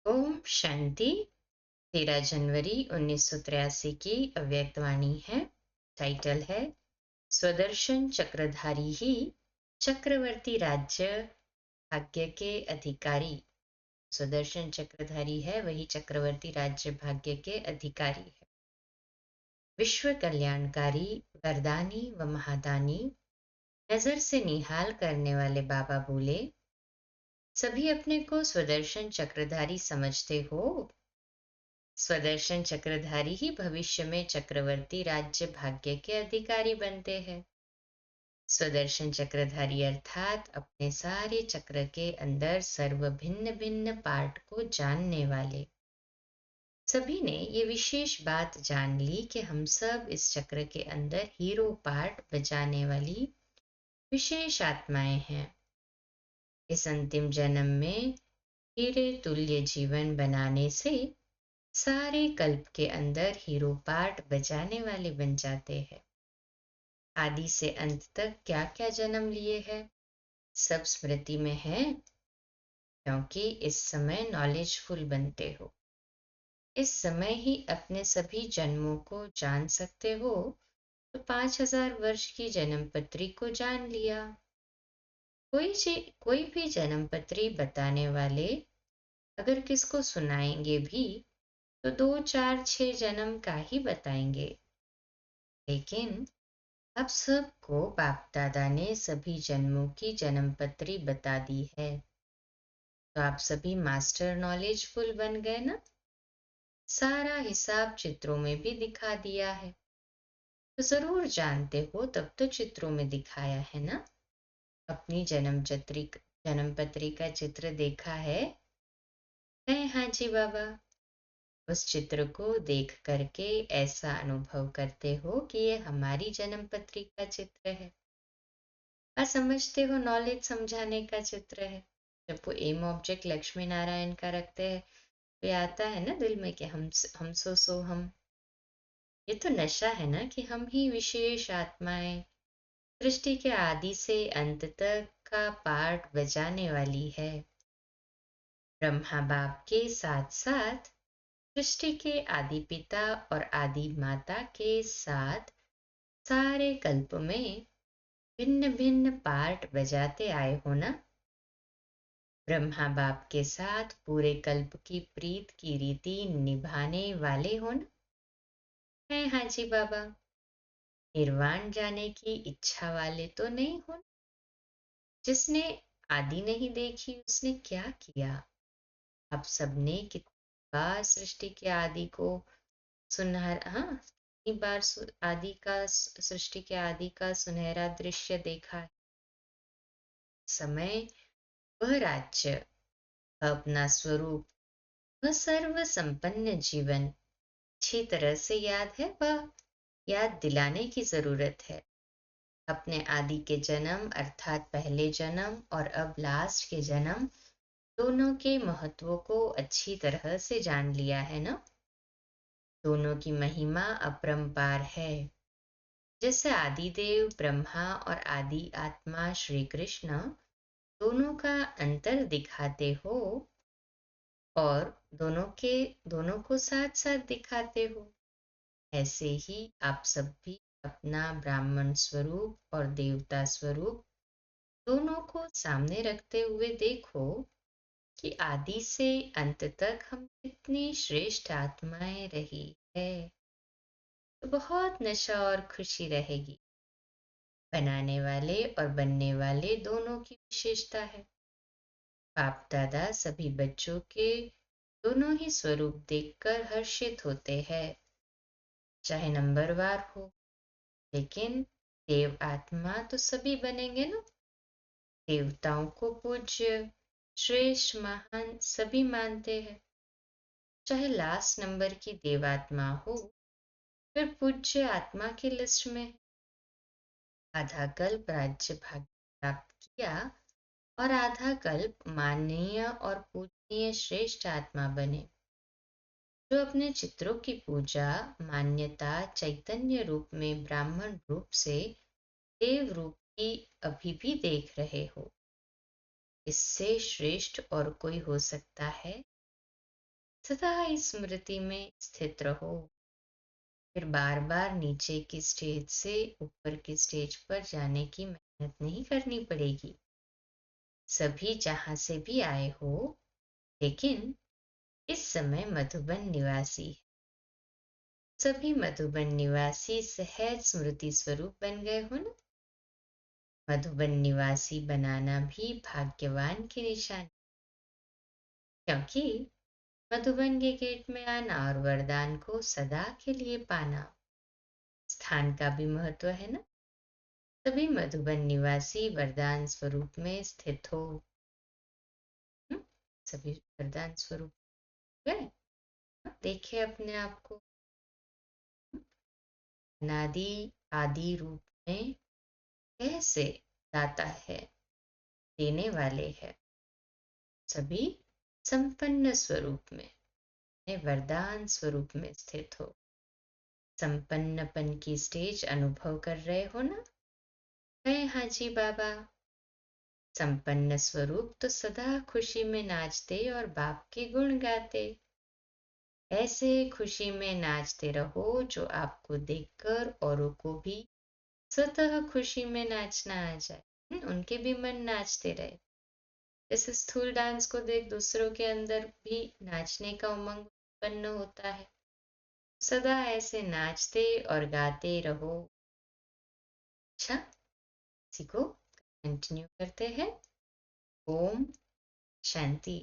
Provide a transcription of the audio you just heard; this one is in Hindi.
ओम शांति। 13 जनवरी 1983 की अव्यक्तवाणी है। टाइटल है स्वदर्शन चक्रधारी ही चक्रवर्ती राज्य भाग्य के अधिकारी। स्वदर्शन चक्रधारी है वही चक्रवर्ती राज्य भाग्य के अधिकारी है। विश्व कल्याणकारी वरदानी व महादानी नजर से निहाल करने वाले बाबा बोले, सभी अपने को स्वदर्शन चक्रधारी समझते हो। स्वदर्शन चक्रधारी ही भविष्य में चक्रवर्ती राज्य भाग्य के अधिकारी बनते हैं। स्वदर्शन चक्रधारी अर्थात अपने सारे चक्र के अंदर सर्व भिन्न भिन्न पार्ट को जानने वाले। सभी ने ये विशेष बात जान ली कि हम सब इस चक्र के अंदर हीरो पार्ट बजाने वाली विशेष आत्माएं हैं। इस अंतिम जन्म में हीरे तुल्य जीवन बनाने से सारे कल्प के अंदर हीरो पार्ट बजाने वाले बन जाते हैं। आदि से अंत तक क्या क्या जन्म लिए हैं सब स्मृति में है, क्योंकि इस समय नॉलेजफुल बनते हो। इस समय ही अपने सभी जन्मों को जान सकते हो। तो 5000 वर्ष की जन्म पत्री को जान लिया। कोई भी जन्म पत्री बताने वाले अगर किसको सुनाएंगे भी तो 2 4 6 जन्म का ही बताएंगे। लेकिन अब सबको बाप दादा ने सभी जन्मों की जन्म पत्री बता दी है, तो आप सभी मास्टर नॉलेजफुल बन गए ना। सारा हिसाब चित्रों में भी दिखा दिया है, तो जरूर जानते हो, तब तो चित्रों में दिखाया है ना। अपनी जन्म पत्री का चित्र देखा है? हाँ जी बाबा। उस चित्र को देख करके ऐसा अनुभव करते हो कि ये हमारी जन्म पत्री का चित्र है। समझते हो नॉलेज समझाने का चित्र है। जब वो एम ऑब्जेक्ट लक्ष्मी नारायण का रखते हैं तो ये आता है ना दिल में कि हम सो हम। ये तो नशा है ना कि हम ही विशेष आत्माएं सृष्टि के आदि से अंत तक का पार्ट बजाने वाली है। ब्रह्मा बाप के साथ साथ सृष्टि के आदि पिता और आदि माता के साथ सारे कल्प में भिन्न भिन्न पार्ट बजाते आए हो ना। ब्रह्मा बाप के साथ पूरे कल्प की प्रीत की रीति निभाने वाले हो ना। है हाँ जी बाबा। निर्वाण जाने की इच्छा वाले तो नहीं हो। जिसने आदि नहीं देखी उसने क्या किया। अब सबने कितनी बार सृष्टि के आदि को सुनहरा, हाँ, कितनी बार आदि का सृष्टि के आदि का सुनहरा दृश्य देखा है। समय, वह राज्य, अपना स्वरूप, वह सर्व संपन्न जीवन अच्छी तरह से याद है। वह याद दिलाने की जरूरत है। अपने आदि के जन्म अर्थात पहले जन्म और अब लास्ट के जन्म दोनों के महत्वों को अच्छी तरह से जान लिया है ना। दोनों की महिमा अपरंपार है। जैसे आदिदेव ब्रह्मा और आदि आत्मा श्री कृष्ण दोनों का अंतर दिखाते हो और दोनों को साथ साथ दिखाते हो, ऐसे ही आप सब भी अपना ब्राह्मण स्वरूप और देवता स्वरूप दोनों को सामने रखते हुए देखो कि आदि से अंत तक हम कितनी श्रेष्ठ आत्माएं रही है। तो बहुत नशा और खुशी रहेगी। बनाने वाले और बनने वाले दोनों की विशेषता है। बाप दादा सभी बच्चों के दोनों ही स्वरूप देखकर हर्षित होते हैं, चाहे नंबरवार हो। लेकिन देव आत्मा तो सभी बनेंगे ना। देवताओं को पूज्य श्रेष्ठ महान सभी मानते हैं, चाहे लास्ट नंबर की देवात्मा हो फिर पूज्य आत्मा की लिस्ट में। आधा कल्प राज्य भाग्य प्राप्त किया और आधा कल्प माननीय और पूजनीय श्रेष्ठ आत्मा बने, जो अपने चित्रों की पूजा मान्यता चैतन्य रूप में ब्राह्मण रूप से देव रूप की अभी भी देख रहे हो। इससे श्रेष्ठ और कोई हो सकता है? सदा इस स्मृति में स्थित रहो। फिर बार बार नीचे की स्टेज से ऊपर की स्टेज पर जाने की मेहनत नहीं करनी पड़ेगी। सभी जहां से भी आए हो, लेकिन इस समय मधुबन निवासी, सभी मधुबन निवासी सहज स्मृति स्वरूप बन गए हो ना। मधुबन निवासी बनाना भी भाग्यवान की निशानी, क्योंकि मधुबन के गेट में आना और वरदान को सदा के लिए पाना। स्थान का भी महत्व है ना। सभी मधुबन निवासी वरदान स्वरूप में स्थित हो। हम्म, सभी वरदान स्वरूप गए। देखिए अपने आप को अनादि आदि रूप में कैसे दाता है, देने वाले है। सभी संपन्न स्वरूप में, वरदान स्वरूप में स्थित हो। संपन्नपन की स्टेज अनुभव कर रहे हो ना। है हाजी बाबा। संपन्न स्वरूप तो सदा खुशी में नाचते और बाप के गुण गाते। ऐसे खुशी में नाचते रहो जो आपको देखकर औरों को भी स्वतः खुशी में नाचना आ जाए। उनके भी मन नाचते रहे। जैसे स्थूल डांस को देख दूसरों के अंदर भी नाचने का उमंग उत्पन्न होता है। सदा ऐसे नाचते और गाते रहो। अच्छा, इसी को कंटिन्यू करते हैं। ओम शांति।